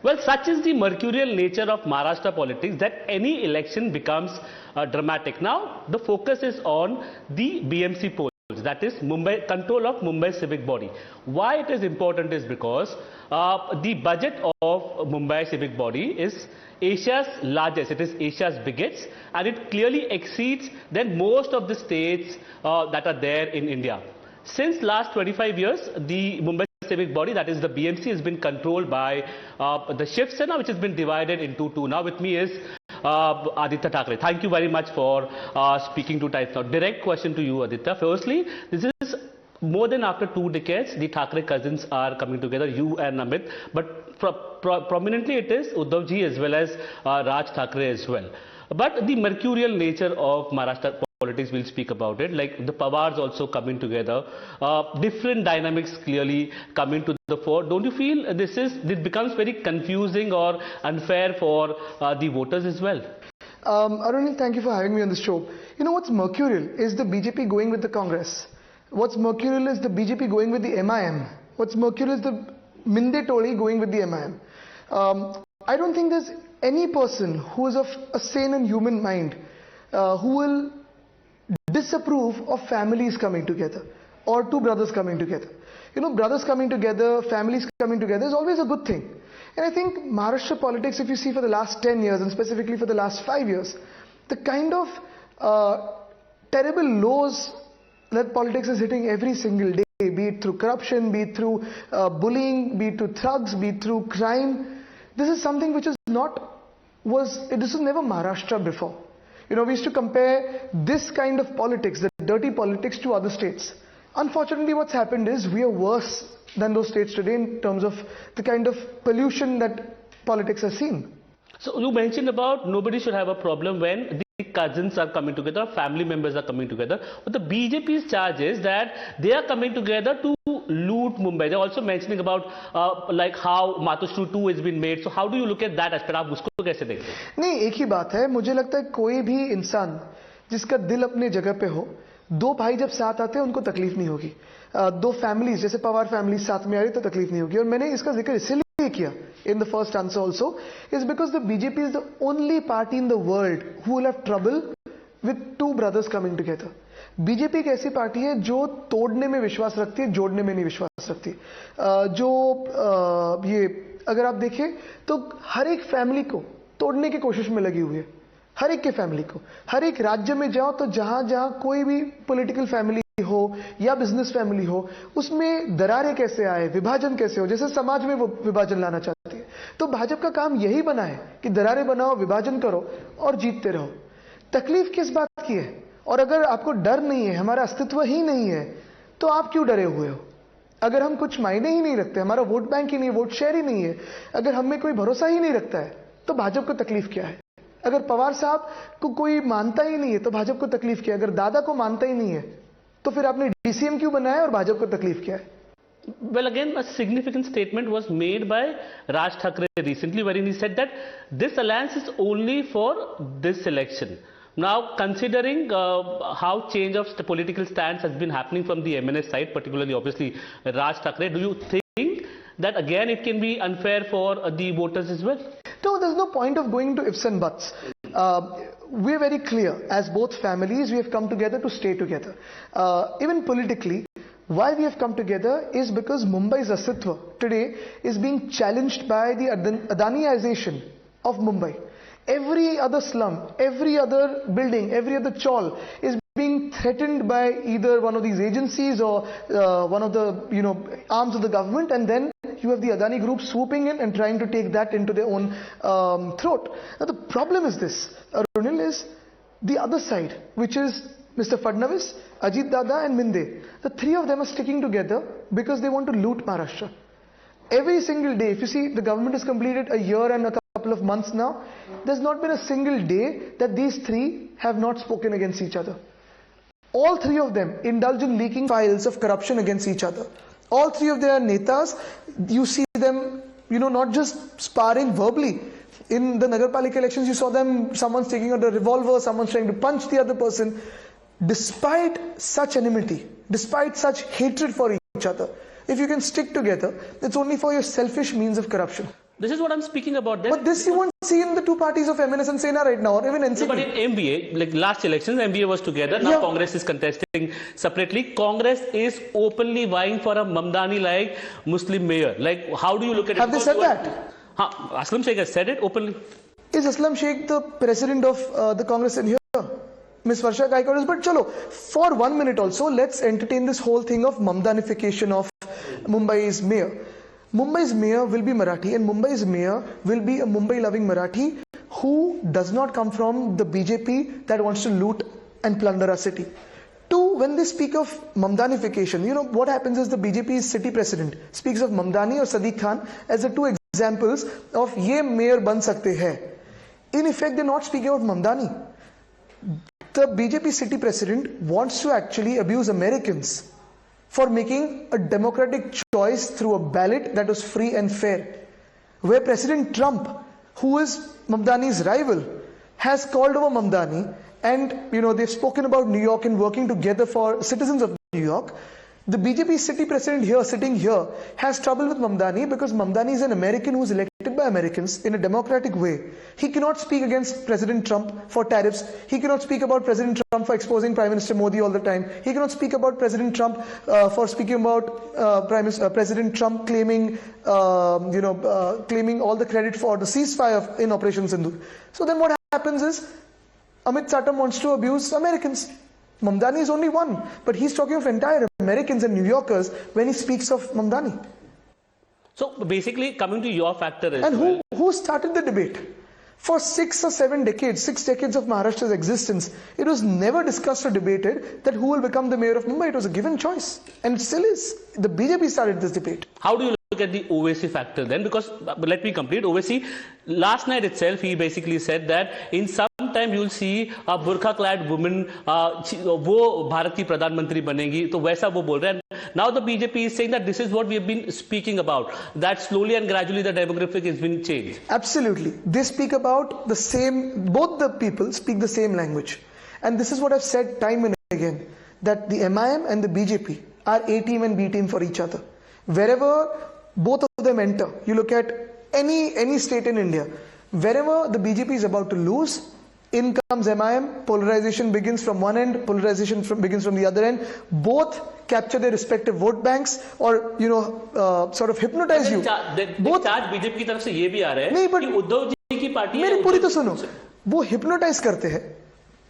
Well, such is the mercurial nature of Maharashtra politics that any election becomes dramatic. Now, the focus is on the BMC polls, that is Mumbai, control of Mumbai civic body. Why it is important is because the budget of Mumbai civic body is Asia's largest, it is Asia's biggest, and it clearly exceeds than most of the states that are there in India. Since last 25 years, the Mumbai civic body, that is the BMC, has been controlled by the Shiv Sena, which has been divided into two. Now with me is Aditya Thackeray. Thank you very much for speaking to Times Now. Direct question to you, Aditya. Firstly, this is more than after 2 decades, the Thackeray cousins are coming together, you and Amit, but prominently it is Uddhav ji as well as Raj Thackeray as well. But the mercurial nature of Maharashtra politics, we'll speak about it, like the Pawars also coming together, different dynamics clearly coming to the fore. Don't you feel this becomes very confusing or unfair for the voters as well? Arunil, thank you for having me on the show. You know what's mercurial is the BJP going with the Congress. What's mercurial is the BJP going with the MIM. What's mercurial is the Minde Toli going with the MIM. I don't think there's any person who is of a sane and human mind who will disapprove of families coming together or two brothers coming together. You know, brothers coming together, families coming together is always a good thing. And I think Maharashtra politics, if you see for the last 10 years and specifically for the last 5 years, the kind of terrible lows that politics is hitting every single day, be it through corruption, be it through bullying, be it through thugs, be it through crime. This is something which is this was never Maharashtra before. You know, we used to compare this kind of politics, the dirty politics, to other states. Unfortunately, what's happened is we are worse than those states today in terms of the kind of pollution that politics has seen. So you mentioned about nobody should have a problem when the cousins are coming together, family members are coming together. But the BJP's charge is that they are coming together to loot Mumbai. They're also mentioning about like how Matushru 2 has been made. So how do you look at that aspect? आप उसको कैसे देखते हैं? नहीं, एक ही बात है, मुझे लगता है कोई भी इंसान जिसका दिल अपने जगह पे हो, दो भाई जब साथ आते हैं उनको तकलीफ नहीं होगी. दो फैमिलीज जैसे पवार फैमिलीज साथ में आ रही तो तकलीफ नहीं होगी. और मैंने इसका जिक्र इसलिए किया in the first answer also is because the BJP is the only party in the world who will have trouble with two brothers coming together. BJP एक ऐसी पार्टी है जो तोड़ने में विश्वास रखती है, जोड़ने में नहीं विश्वास रखती. ये अगर आप देखें तो हर एक फैमिली को तोड़ने की कोशिश में लगी हुई है. हर एक के फैमिली को, हर एक राज्य में जाओ तो जहां जहां कोई भी पॉलिटिकल फैमिली हो या बिजनेस फैमिली हो, उसमें दरारें कैसे आए, विभाजन कैसे हो, जैसे समाज में वो विभाजन लाना चाहती है. तो भाजपा का काम यही बना है कि दरारें बनाओ, विभाजन करो और जीतते रहो. तकलीफ किस बात की है? और अगर आपको डर नहीं है, हमारा अस्तित्व ही नहीं है, तो आप क्यों डरे हुए हो? अगर हम कुछ मायने ही नहीं रखते, हमारा वोट बैंक ही नहीं, वोट शेयर ही नहीं है, अगर हम में कोई भरोसा ही नहीं रखता है, तो भाजपा को तकलीफ क्या है? अगर पवार साहब को कोई मानता ही नहीं है तो भाजपा को तकलीफ क्या है? अगर दादा को मानता ही नहीं है तो फिर आपने डीसीएम क्यों बनाया और भाजपा को तकलीफ क्या है? Well, again, a significant statement was made by Raj Thackeray recently, wherein he said that this alliance is only for this election. Now, considering how change of political stance has been happening from the MNS side, particularly obviously Raj Thackeray, do you think that again it can be unfair for the voters as well? No, there's no point of going to ifs and buts. We're very clear. As both families, we have come together to stay together. Even politically, why we have come together is because Mumbai's Asitwa today is being challenged by the Adaniization of Mumbai. Every other slum, every other building, every other chawl is being threatened by either one of these agencies or one of the arms of the government, and then you have the Adani group swooping in and trying to take that into their own throat. Now the problem is this, Arunil, is the other side, which is Mr. Fadnavis, Ajit Dada and Minde. The three of them are sticking together because they want to loot Maharashtra. Every single day, if you see, the government has completed a year and a couple of months now, there's not been a single day that these three have not spoken against each other. All three of them indulge in leaking files of corruption against each other. All three of their netas, you see them, not just sparring verbally. In the Nagarpalika elections, you saw them, someone's taking out a revolver, someone's trying to punch the other person. Despite such enmity, despite such hatred for each other, if you can stick together, it's only for your selfish means of corruption. This is what I'm speaking about. But this you won't see in the two parties of MNS and Sena right now, or even NCP. No, but in MBA, like last elections, MBA was together. Now Yeah. Congress is contesting separately. Congress is openly vying for a Mamdani-like Muslim mayor. Like, how do you look at it? Have they said that? Aslam Sheikh has said it openly. Is Aslam Sheikh the president of the Congress in here? Miss Varsha Gaikwad is, but chalo, for 1 minute also, let's entertain this whole thing of Mamdanification of Mumbai's mayor. Mumbai's mayor will be Marathi, and Mumbai's mayor will be a Mumbai-loving Marathi who does not come from the BJP that wants to loot and plunder our city. Two, when they speak of Mamdanification, you know, what happens is the BJP's city president speaks of Mamdani or Sadiq Khan as the two examples of ye mayor ban sakte hai. In effect, they're not speaking about Mamdani. The BJP city president wants to actually abuse Americans for making a democratic choice through a ballot that was free and fair. Where President Trump, who is Mamdani's rival, has called over Mamdani, and you know, they've spoken about New York and working together for citizens of New York. The BJP city president here, sitting here, has trouble with Mamdani because Mamdani is an American who is elected by Americans in a democratic way. He cannot speak against President Trump for tariffs. He cannot speak about President Trump for exposing Prime Minister Modi all the time. He cannot speak about President Trump for speaking about President Trump claiming, claiming all the credit for the ceasefire in Operation Sindhu. So then what happens is, Amit Chatham wants to abuse Americans. Mamdani is only one, but he's talking of entire Americans and New Yorkers when he speaks of Mamdani. So basically, coming to your factor is... And who started the debate? For 6 or 7 decades, 6 decades of Maharashtra's existence, it was never discussed or debated that who will become the mayor of Mumbai. It was a given choice, and it still is. The BJP started this debate. How do you look at the Owaisi factor then? Because, let me complete. Owaisi, last night itself, he basically said that in some time you'll see a burqa-clad woman, वो भारत की प्रधानमंत्री बनेगी, तो वैसा वो बोल रहे हैं. Now the BJP is saying that this is what we have been speaking about, that slowly and gradually the demographic has been changed. Absolutely. They speak about the same, both the people speak the same language. And this is what I've said time and again, that the MIM and the BJP are A team and B team for each other. Wherever both of them enter, you look at any state in India, wherever the BJP is about to lose, in comes MIM, polarization begins from one end, polarization begins from the other end. Both capture their respective vote banks or, sort of hypnotize you. Both charge BJP की तरफ से ये भी आ रहा है नहीं, but कि उद्धव जी की पार्टी मेरी पूरी तो सुनो, वो hypnotize करते हैं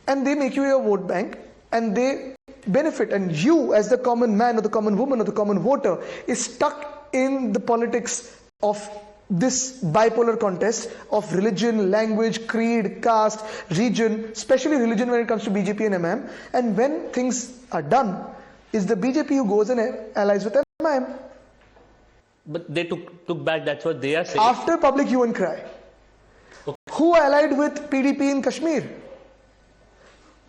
and they make you your vote bank and they benefit, and you as the common man or the common woman or the common voter is stuck in the politics of this bipolar contest of religion, language, creed, caste, region, especially religion when it comes to BJP and MIM. And when things are done, is the BJP who goes and allies with MIM. But they took back, that's what they are saying. After public hue and cry. Okay. Who allied with PDP in Kashmir?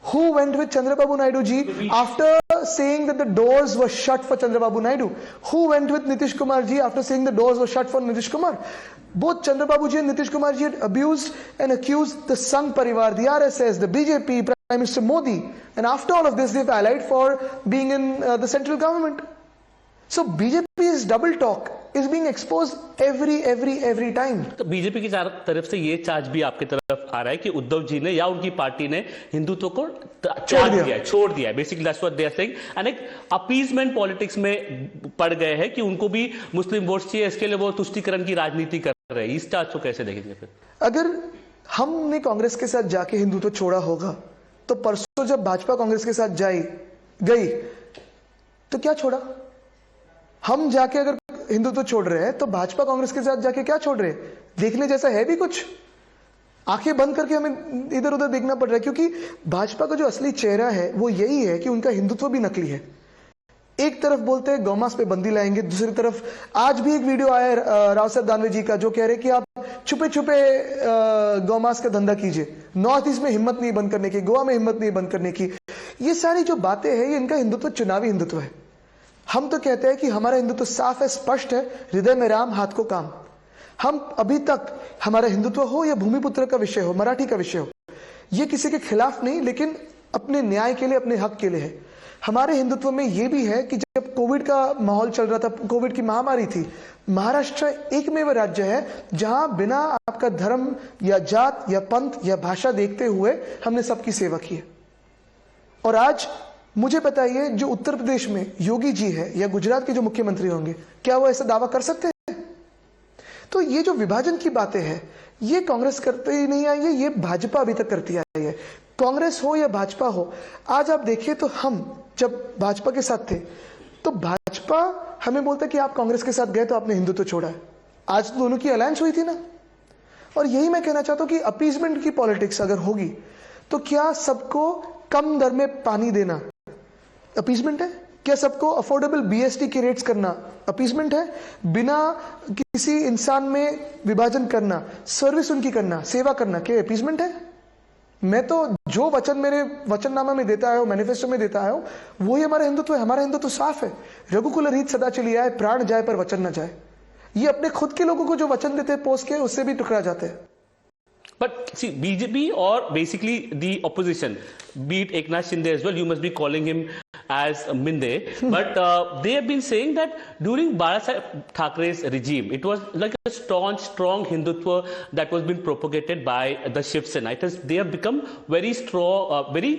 Who went with Chandrababu Naidu ji after saying that the doors were shut for Chandrababu Naidu? Who went with Nitish Kumar ji after saying the doors were shut for Nitish Kumar? Both Chandrababu ji and Nitish Kumar ji had abused and accused the Sangh Parivar, the RSS, the BJP, Prime Minister Modi. And after all of this, they've allied for being in the central government. So BJP's double talk is being exposed every time. तो BJP की तरफ से ये charge भी आपकी तरफ आ रहा है कि उद्धव जी ने या उनकी पार्टी ने हिंदुत्व को छोड़ दिया है. Basically that's what they are saying. And एक अपीजमेंट पॉलिटिक्स में पड़ गए हैं कि उनको भी मुस्लिम वोट्स चाहिए, इसके लिए वो तुष्टीकरण की राजनीति कर रहे हैं. इस चार्ज को कैसे देखेंगे फिर? अगर हमने कांग्रेस के साथ जाके हिंदुत्व छोड़ा होगा तो परसों जब भाजपा कांग्रेस के साथ गई तो क्या छोड़ा? हम जाके अगर हिंदुत्व छोड़ रहे हैं तो भाजपा कांग्रेस के साथ जाके क्या छोड़ रहे हैं? देखने जैसा है भी कुछ? आंखें बंद करके हमें इधर उधर देखना पड़ रहा है, क्योंकि भाजपा का जो असली चेहरा है वो यही है कि उनका हिंदुत्व भी नकली है. एक तरफ बोलते हैं गौमांस पे बंदी लाएंगे, दूसरी तरफ आज भी एक वीडियो आया राव साहब दानवे जी का जो कह रहे कि आप छुपे छुपे गौमांस का धंधा कीजिए. नॉर्थ ईस्ट में हिम्मत नहीं बंद करने की, गोवा में हिम्मत नहीं बंद करने की. ये सारी जो बातें हैं ये इनका हिंदुत्व चुनावी हिंदुत्व है. हम तो कहते हैं कि हमारा हिंदुत्व साफ है, स्पष्ट है, हृदय में राम हाथ को काम. हम अभी तक हमारा हिंदुत्व हो या भूमिपुत्र का विषय हो, मराठी का विषय हो, ये किसी के खिलाफ नहीं, लेकिन अपने न्याय के लिए, अपने हक के लिए है. हमारे हिंदुत्व में यह भी है कि जब कोविड का माहौल चल रहा था, कोविड की महामारी थी, महाराष्ट्र एकमेव राज्य है जहां बिना आपका धर्म या जात या पंथ या भाषा देखते हुए हमने सबकी सेवा की है। और आज मुझे बताइए, जो उत्तर प्रदेश में योगी जी है या गुजरात के जो मुख्यमंत्री होंगे, क्या वो ऐसा दावा कर सकते हैं? तो ये जो विभाजन की बातें हैं, ये कांग्रेस करते ही नहीं आई है, ये भाजपा अभी तक करती आई है। कांग्रेस हो या भाजपा हो, आज आप देखिए तो हम जब भाजपा के साथ थे तो भाजपा हमें बोलता कि आप कांग्रेस के साथ गए तो आपने हिंदुत्व छोड़ा है। आज तो दोनों की अलायंस हुई थी ना। और यही मैं कहना चाहता हूं कि अपीजमेंट की पॉलिटिक्स अगर होगी तो क्या सबको कम दर में पानी देना अपीजमेंट है? क्या सबको अफोर्डेबल बीएसटी के रेट्स करना अपीजमेंट है? बिना किसी इंसान में विभाजन करना, सर्विस उनकी करना, सेवा करना, क्या अपीजमेंट है? मैं तो जो वचन मेरे वचननामा में देता है, मैनिफेस्टो में देता है, वो ही हमारा हिंदुत्व है। हमारा हिंदुत्व साफ है, रघुकुल रीत सदा चली आए, प्राण जाए पर वचन न जाए। ये अपने खुद के लोगों को जो वचन देते हैं पोस्ट के, उससे भी टुकरा जाते हैं। But see, BJP or basically the opposition, be it Eknath Shinde as well, you must be calling him as Minde. But they have been saying that during Bala Thackeray's regime, it was like a strong Hindutva that was being propagated by the Shiv Sena. They have become very strong, very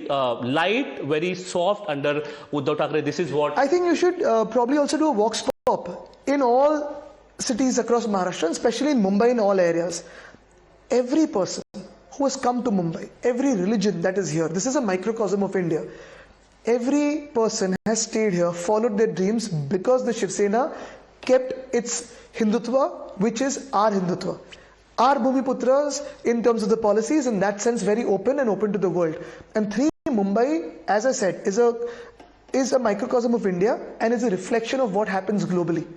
light, very soft under Uddhav Thackeray. This is what I think you should probably also do a vox pop in all cities across Maharashtra, especially in Mumbai, in all areas. Every person who has come to Mumbai, every religion that is here, this is a microcosm of India. Every person has stayed here, followed their dreams because the Shiv Sena kept its Hindutva, which is our Hindutva. Our Bhumiputras, in terms of the policies, in that sense, very open and open to the world. And three, Mumbai, as I said, is a microcosm of India and is a reflection of what happens globally.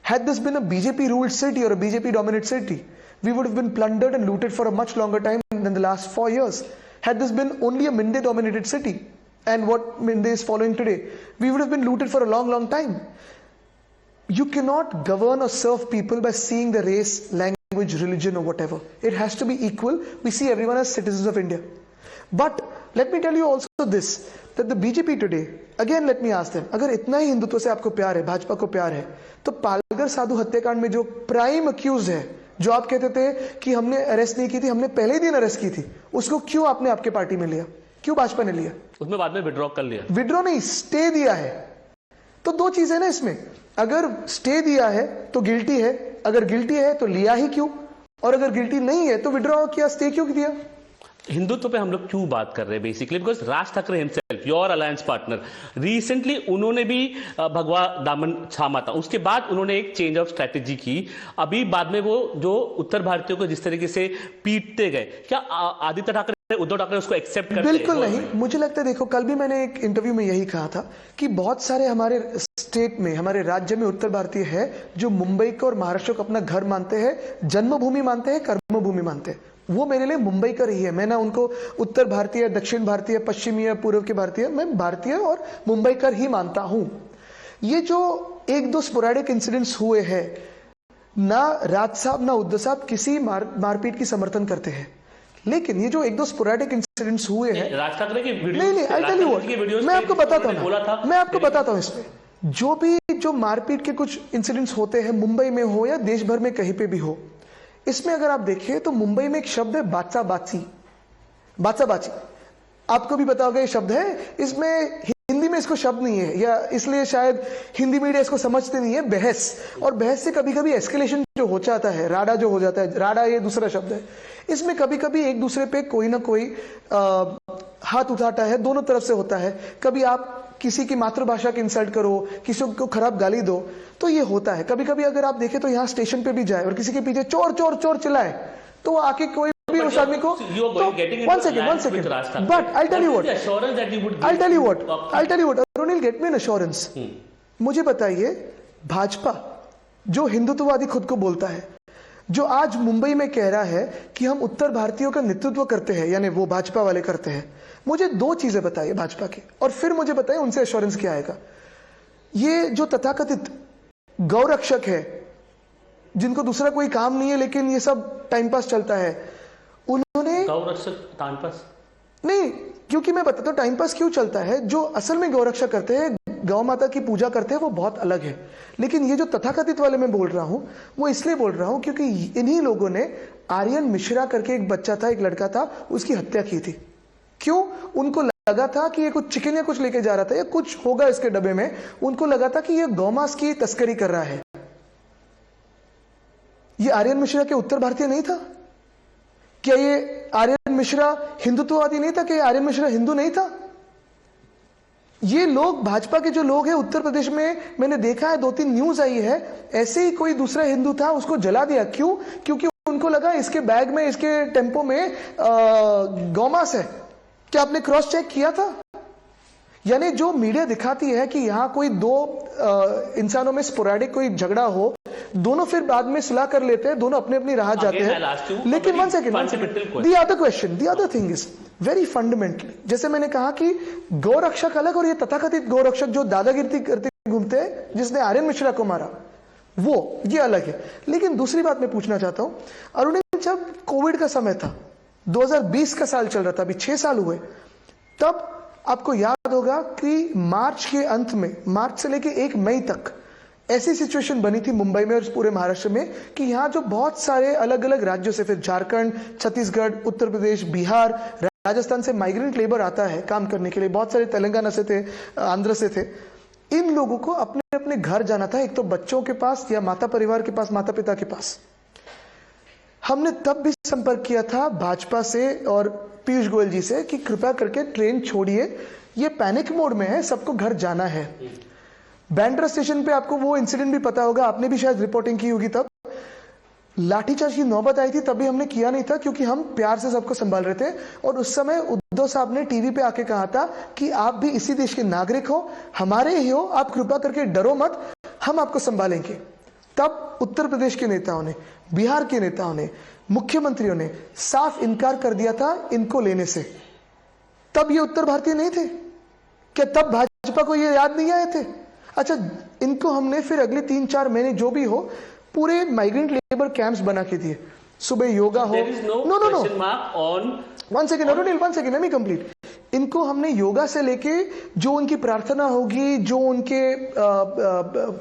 Had this been a BJP-ruled city or a BJP-dominated city, we would have been plundered and looted for a much longer time than the last 4 years. Had this been only a Minde-dominated city, and what Minde is following today, we would have been looted for a long time. You cannot govern or serve people by seeing the race, language, religion or whatever. It has to be equal. We see everyone as citizens of India. But let me tell you also this, that the BJP today, again let me ask them, अगर इतना ही हिंदुत्व से आपको प्यार है, भाजपा को प्यार है, तो पालघर साधु हत्याकांड में जो प्राइम अक्यूज है, जो आप कहते थे कि हमने अरेस्ट नहीं की थी, हमने पहले ही दिन अरेस्ट की थी, उसको क्यों आपने आपके पार्टी में लिया? क्यों भाजपा ने लिया? उसमें बाद में विड्रॉ कर लिया। विड्रॉ नहीं, स्टे दिया है। तो दो चीजें ना इसमें, अगर स्टे दिया है तो गिल्टी है, अगर गिल्टी है तो लिया ही क्यों, और अगर गिल्टी नहीं है तो विड्रॉ किया, स्टे क्यों दिया? हिंदुत्व पे हम लोग क्यों बात कर रहे हैं basically because Raj Thackeray himself your alliance partner recently उन्होंने भी भगवा दामन थामा था, उसके बाद उन्होंने एक चेंज ऑफ स्ट्रेटेजी की। अभी बाद में वो जो उत्तर भारतीयों को जिस तरीके से पीटते गए, क्या आदित्य ठाकरे, उद्धव ठाकरे उसको एक्सेप्ट करते हैं? बिल्कुल नहीं। मुझे लगता है, देखो कल भी मैंने एक इंटरव्यू में यही कहा था कि बहुत सारे हमारे स्टेट में, हमारे राज्य में उत्तर भारतीय है जो मुंबई को और महाराष्ट्र को अपना घर मानते हैं, जन्मभूमि मानते हैं, कर्मभूमि मानते हैं। वो मेरे लिए मुंबई का रही है। मैं ना उनको उत्तर भारतीय, दक्षिण भारतीय, पश्चिमी या पूर्व के भारतीय, मैं भारतीय और मुंबई का ही मानता हूं। ये जो एक दो स्पोरेडिक इंसिडेंट्स हुए हैं, ना राज साहब ना उद्धव साहब किसी मारपीट की समर्थन करते हैं, लेकिन ये जो एक दो स्पोरेडिक इंसिडेंट्स हुए हैं, राज ठाकरे की वीडियो, नहीं आई टेल यू व्हाट, मैं आपको बताता हूं, मैं आपको बताता हूं, इसमें जो भी जो मारपीट के कुछ इंसिडेंट्स होते हैं, मुंबई में हो या देश भर में कहीं पे भी हो, इसमें अगर आप देखिए तो मुंबई में एक शब्द है बाचा बाची। बाचा बाची आपको भी पता होगा ये शब्द है, इसमें हिंदी में इसको शब्द नहीं है, या इसलिए शायद हिंदी मीडिया इसको समझते नहीं है। बहस, और बहस से कभी कभी एस्केलेशन जो हो जाता है, राडा जो हो जाता है, राडा ये दूसरा शब्द है, इसमें कभी कभी एक दूसरे पे कोई ना कोई हाथ उठाता है, दोनों तरफ से होता है। कभी आप किसी की मातृभाषा की इंसल्ट करो, किसी को खराब गाली दो, तो ये होता है। कभी कभी अगर आप देखें तो यहाँ स्टेशन पे भी जाए और किसी के पीछे चोर चोर चोर चिल्लाए, तो आके कोई भी उस आदमी को, one second, but I tell you what, Arun will get me an assurance. मुझे बताइए, भाजपा जो हिंदुत्ववादी खुद को बोलता है, जो आज मुंबई में कह रहा है कि हम उत्तर भारतीयों का नेतृत्व करते हैं, यानी वो भाजपा वाले करते हैं, मुझे दो चीजें बताइए भाजपा की, और फिर मुझे बताइए उनसे एश्योरेंस क्या आएगा। ये जो तथाकथित गौरक्षक है, जिनको दूसरा कोई काम नहीं है लेकिन ये सब टाइम पास चलता है, उन्होंने गौरक्षक टाइम पास नहीं, क्योंकि मैं बताता हूं टाइम पास क्यों चलता है। जो असल में गौरक्षा करते हैं, गौ माता की पूजा करते हैं, वो बहुत अलग है। लेकिन ये जो तथाकथित वाले मैं बोल रहा हूं, वो इसलिए बोल रहा हूं क्योंकि इन्हीं लोगों ने आर्यन मिश्रा करके एक बच्चा था, एक लड़का था, उसकी हत्या की थी। क्यों? उनको लगा था कि ये कुछ चिकन या कुछ लेके जा रहा था या कुछ होगा इसके डब्बे में। उनको लगा था कि ये गौमांस की तस्करी कर रहा है। ये आर्यन मिश्रा के उत्तर भारतीय नहीं था क्या? ये आर्यन मिश्रा हिंदुत्ववादी नहीं था क्या? आर्यन मिश्रा हिंदू नहीं था? ये लोग, भाजपा के जो लोग हैं उत्तर प्रदेश में, मैंने देखा है 2-3 न्यूज आई है, ऐसे ही कोई दूसरा हिंदू था, उसको जला दिया। क्यों? क्योंकि उनको लगा इसके बैग में, इसके टेम्पो में गौमांस है। क्या आपने क्रॉस चेक किया था? यानी जो मीडिया दिखाती है कि यहां कोई दो इंसानों में स्पोरेडिक कोई झगड़ा हो, दोनों फिर बाद में सुलह कर लेते हैं, दोनों अपने अपनी राह जाते हैं। लेकिन one second, the other question, the other thing is very fundamentally, जैसे मैंने कहा कि गौरक्षक अलग और ये तथाकथित गौरक्षक जो दादागिरी करते घूमते हैं, जिसने आर्यन मिश्रा को मारा, वो ये अलग है। लेकिन दूसरी बात मैं पूछना चाहता हूं, अरुणिल, जब कोविड का समय था, 2020 का साल चल रहा था, अभी 6 साल हुए, तब आपको याद होगा कि मार्च के अंत में, मार्च से लेकर 1 मई तक ऐसी सिचुएशन बनी थी मुंबई में और पूरे महाराष्ट्र में कि यहां जो बहुत सारे अलग अलग राज्यों से, फिर झारखंड, छत्तीसगढ़, उत्तर प्रदेश, बिहार, राजस्थान से माइग्रेंट लेबर आता है काम करने के लिए, बहुत सारे तेलंगाना से थे, आंध्र से थे। इन लोगों को अपने अपने घर जाना था, एक तो बच्चों के पास या माता परिवार के पास, माता पिता के पास। हमने तब भी संपर्क किया था भाजपा से और पीयूष गोयल जी से कि कृपया करके ट्रेन छोड़िए, ये पैनिक मोड में है, सबको घर जाना है। बैंड्रा स्टेशन पे आपको वो इंसिडेंट भी पता होगा, आपने भी शायद रिपोर्टिंग की होगी, तब लाठीचार्ज की नौबत आई थी, तभी हमने किया नहीं था क्योंकि हम प्यार से सबको संभाल रहे थे। और उस समय उद्धव साहब ने टीवी पे आके कहा था कि आप भी इसी देश के नागरिक हो, हमारे ही हो, आप कृपा करके डरो मत, हम आपको संभालेंगे। तब उत्तर प्रदेश के नेताओं ने, बिहार के नेताओं ने, मुख्यमंत्रियों ने साफ इनकार कर दिया था इनको लेने से। तब ये उत्तर भारतीय नहीं थे क्या? तब भाजपा को ये याद नहीं आए थे? अच्छा, इनको हमने फिर अगले 3-4 महीने जो भी हो, पूरे माइग्रेंट लेबर कैंप्स बना के दिए। सुबह योगा हो, no one second Arunil, one second, let me complete. इनको हमने योगा से लेके जो उनकी प्रार्थना होगी, जो उनके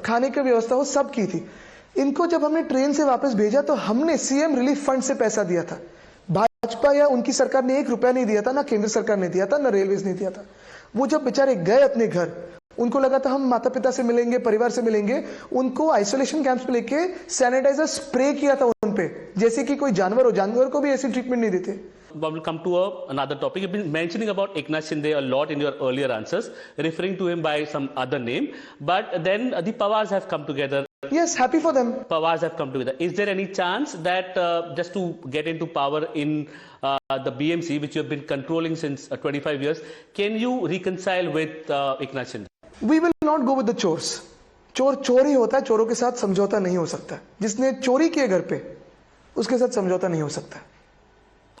खाने की व्यवस्था हो, सब की थी। इनको जब हमने ट्रेन से वापस भेजा तो हमने सीएम रिलीफ फंड से पैसा दिया था। भाजपा या उनकी सरकार ने 1 रुपया नहीं दिया था, ना केंद्र सरकार ने दिया था, ना रेलवेज ने दिया था। वो जब बेचारे गए अपने घर, उनको लगा था हम माता पिता से मिलेंगे, परिवार से मिलेंगे, उनको आइसोलेशन कैंप्स पे लेके सैनिटाइजर स्प्रे किया था उन पे, जैसे कि कोई जानवर हो, जानवर को भी ऐसी ट्रीटमेंट नहीं देते। But we'll come to another topic. You've been mentioning about Eknath Shinde a lot in your earlier answers, referring to him by some other name. But then the Pawars have come together. Yes, happy for them. Pawars have come together. Is there any chance that just to get into power in the BMC, which you have been controlling since 25 years, can you reconcile with Eknath Shinde? We will not go with the chores. चोर चोर ही होता है, चोरों के साथ समझौता नहीं हो सकता। जिसने चोरी किए घर पे, उसके साथ समझौता नहीं हो सकता।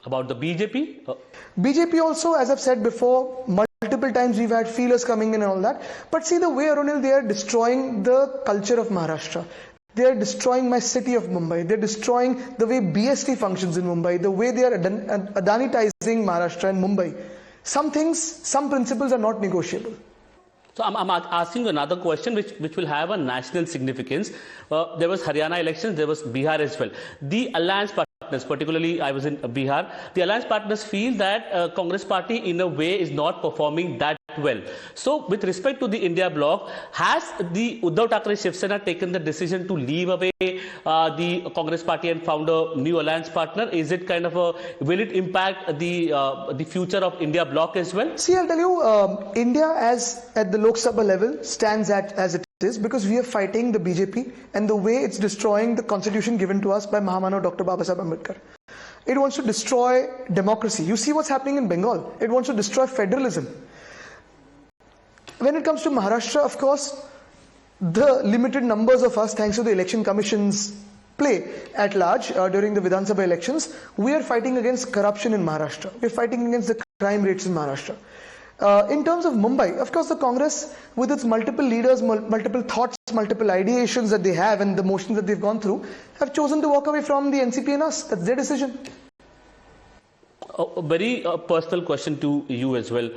About the BJP? BJP also, as I've said before, multiple times we've had feelers coming in and all that. But see the way, Arunil, they are destroying the culture of Maharashtra. They are destroying my city of Mumbai. They're destroying the way BST functions in Mumbai, the way they are Adanitizing Maharashtra and Mumbai. Some things, some principles are not negotiable. So I'm asking you another question which will have a national significance. There was Haryana elections, there was Bihar as well. The alliance partners, particularly I was in Bihar, the alliance partners feel that Congress party in a way is not performing that well. So with respect to the India bloc, has the Uddhav Thackeray Shiv Sena taken the decision to leave away the Congress party and found a new alliance partner? Is it kind of will it impact the future of India bloc as well? See, I'll tell you, India as at the Lok Sabha level stands as it is because we are fighting the BJP and the way it's destroying the constitution given to us by Mahamana Dr. Babasaheb Ambedkar. It wants to destroy democracy. You see what's happening in Bengal. It wants to destroy federalism. When it comes to Maharashtra, of course, the limited numbers of us, thanks to the election commission's play at large during the Vidhan Sabha elections, we are fighting against corruption in Maharashtra. We are fighting against the crime rates in Maharashtra. In terms of Mumbai, of course, the Congress, with its multiple leaders, multiple thoughts, multiple ideations that they have and the motions that they've gone through, have chosen to walk away from the NCP and us. That's their decision. A very personal question to you as well,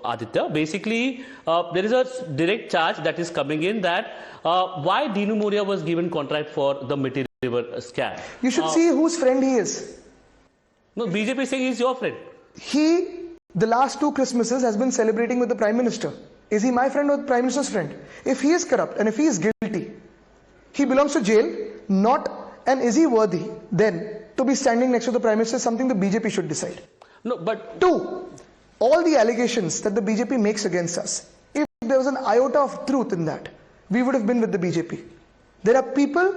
Aditya. Basically, there is a direct charge that is coming in that why Dinu Moria was given contract for the Mitti River scam. You should see whose friend he is. No, BJP is saying he's your friend. He, the last 2 Christmases, has been celebrating with the Prime Minister. Is he my friend or the Prime Minister's friend? If he is corrupt and if he is guilty, he belongs to jail, not, and is he worthy then to be standing next to the Prime Minister is something the BJP should decide. No, but 2, all the allegations that the BJP makes against us, if there was an iota of truth in that, we would have been with the BJP. There are people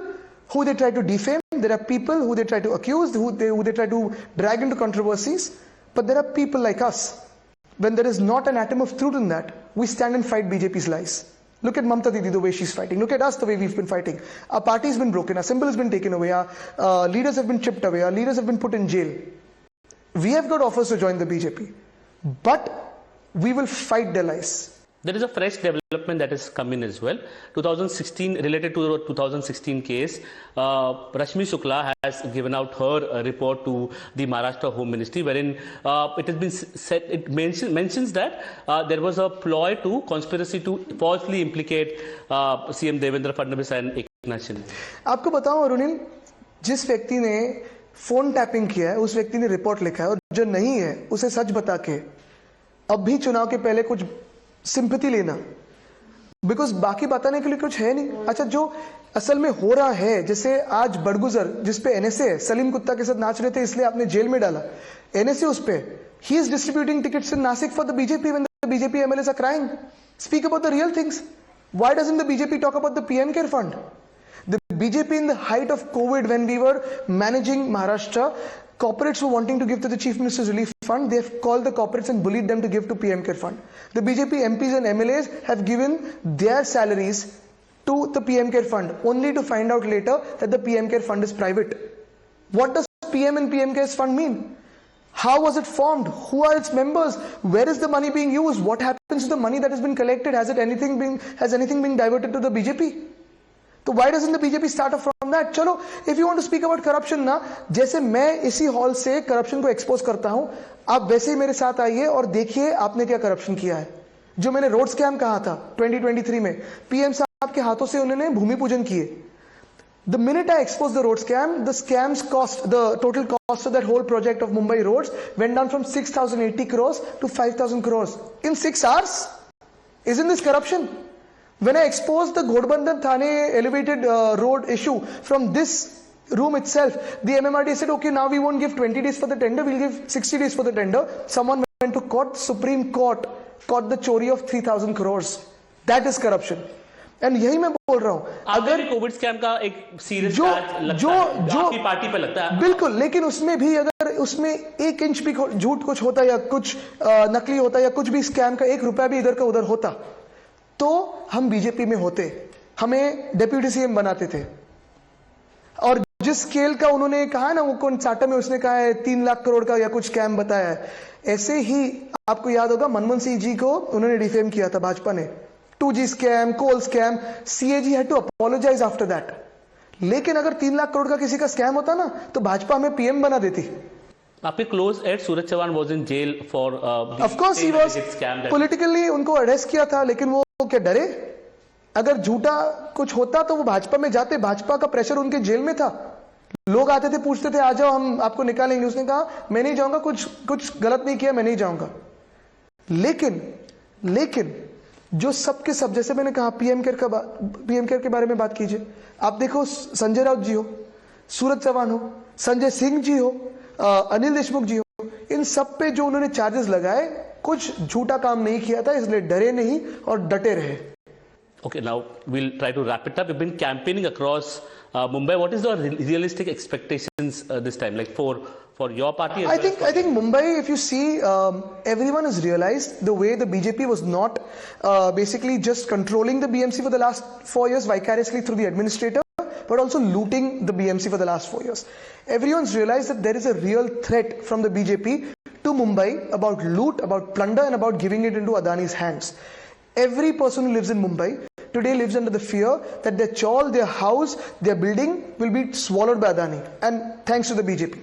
who they try to defame, there are people who they try to accuse, who they try to drag into controversies, but there are people like us. When there is not an atom of truth in that, we stand and fight BJP's lies. Look at Mamta Didi, the way she's fighting. Look at us, the way we've been fighting. Our party has been broken, our symbol has been taken away, our leaders have been chipped away, our leaders have been put in jail. We have got offers to join the BJP, but we will fight their lies. there is a fresh development that has come in as well. 2016, related to the 2016 case, Rashmi Shukla has given out her report to the Maharashtra Home Ministry, wherein it has been said, it mentions that there was a ploy to conspiracy to falsely implicate CM Devendra Fadnavis and Eknath Shinde. आपको बताऊं अरुणिल, जिस व्यक्ति ने phone tapping किया है उस व्यक्ति ने रिपोर्ट लिखा है, और जो नहीं है उसे सच बता के अब भी चुनाव के पहले कुछ सिंपैथी लेना, बिकॉज बाकी बताने के लिए कुछ है नहीं. अच्छा, जो असल में हो रहा है, जैसे आज बड़गुजर जिसपे एनएसए है, सलीम कुत्ता के साथ नाच रहे थे इसलिए आपने जेल में डाला, एनएसए उस पे, he is distributing tickets in Nashik for the BJP when the BJP MLAs are crying. Speak about the real things. Why doesn't the BJP talk about the PM Care Fund? The BJP in the height of COVID, when we were managing Maharashtra, corporates were wanting to give to the Chief Minister's Relief Fund. They have called the corporates and bullied them to give to PM Care Fund. The BJP MPs and MLAs have given their salaries to the PM Care Fund, only to find out later that the PM Care Fund is private. What does PM and PM Care Fund mean? How was it formed? Who are its members? Where is the money being used? What happens to the money that has been collected? Has anything been diverted to the BJP? So why doesn't the BJP start off from that? चलो, if you want to speak about corruption ना, जैसे मैं इसी hall से corruption को expose करता हूँ, आप वैसे ही मेरे साथ आइए और देखिए आपने क्या corruption किया है. जो मैंने रोड स्कैम कहा था 2023 में, पीएम साहब के हाथों से उन्होंने भूमि पूजन किए. The minute I exposed the road scam, the scam's cost, the total cost of that whole project of Mumbai roads went down from 6,080 crores to 5,000 crores in 6 hours. Isn't this corruption? When I exposed the Ghodbandhan Thane elevated road issue from this room itself, the MMRD said, okay, now we won't give 20 days for the tender, we'll give 60 days for the tender. Someone went to court, Supreme Court caught the chori of 3,000 crores. That is corruption. And यही मैं बोल रहा हूं, अगर Covid scam का एक serious जो आपकी पार्टी पे लगता है, बिल्कुल, लेकिन उसमें भी अगर उसमें 1 इंच भी झूठ कुछ होता या कुछ नकली होता या कुछ भी स्कैम का 1 रुपया भी इधर का उधर होता, तो हम बीजेपी में होते, हमें डेप्यूटी सीएम बनाते थे. और जिस स्केल का उन्होंने कहा ना, वो कौन चाटा में उसने कहा है 3 लाख करोड़ का या कुछ स्कैम बताया है, ऐसे ही आपको याद होगा मनमोहन सिंह जी को उन्होंने डिफेम किया था भाजपा ने. 2G scam, coal scam, CAG had to apologize after that. लेकिन अगर 3 लाख करोड़ का किसी का स्कैम होता ना, तो भाजपा हमें पीएम बना देती. आपके close aide Suraj Chauhan was in jail for of course he was politically, उनको अरेस्ट किया था, लेकिन वो क्या डरे? अगर झूठा कुछ होता तो वो भाजपा में जाते. भाजपा का प्रेशर उनके जेल में था. लोग आते थे, पूछते थे आ जाओ हम आपको निकालेंगे. उसने कहा मैं नहीं जाऊंगा, कुछ गलत नहीं किया, मैं नहीं जाऊंगा. लेकिन जो सबके सब, जैसे मैंने कहा पीएम केयर के बारे में बात कीजिए. आप देखो, संजय राउत जी हो, सूरज चौहान हो, संजय सिंह जी हो, अनिल देशमुख जी हो, इन सब पे जो उन्होंने चार्जेस लगाए, कुछ झूठा काम नहीं किया था, इसलिए डरे नहीं और डटे रहे. Okay, now we'll try to wrap it up. You've been campaigning across Mumbai. What is the realistic expectations this time, like for your party? I think Mumbai, if you see, everyone has realized the way the BJP was not basically just controlling the BMC for the last 4 years vicariously through the administrator, but also looting the BMC for the last 4 years. Everyone's realized that there is a real threat from the BJP to Mumbai about loot, about plunder, and about giving it into Adani's hands. Every person who lives in Mumbai today lives under the fear that their chawl, their house, their building will be swallowed by Adani. And thanks to the BJP.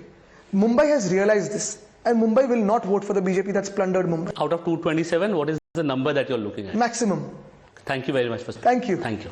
Mumbai has realized this. and Mumbai will not vote for the BJP that's plundered Mumbai. Out of 227, what is the number that you're looking at? Maximum. Thank you very much for Thank you. Thank you.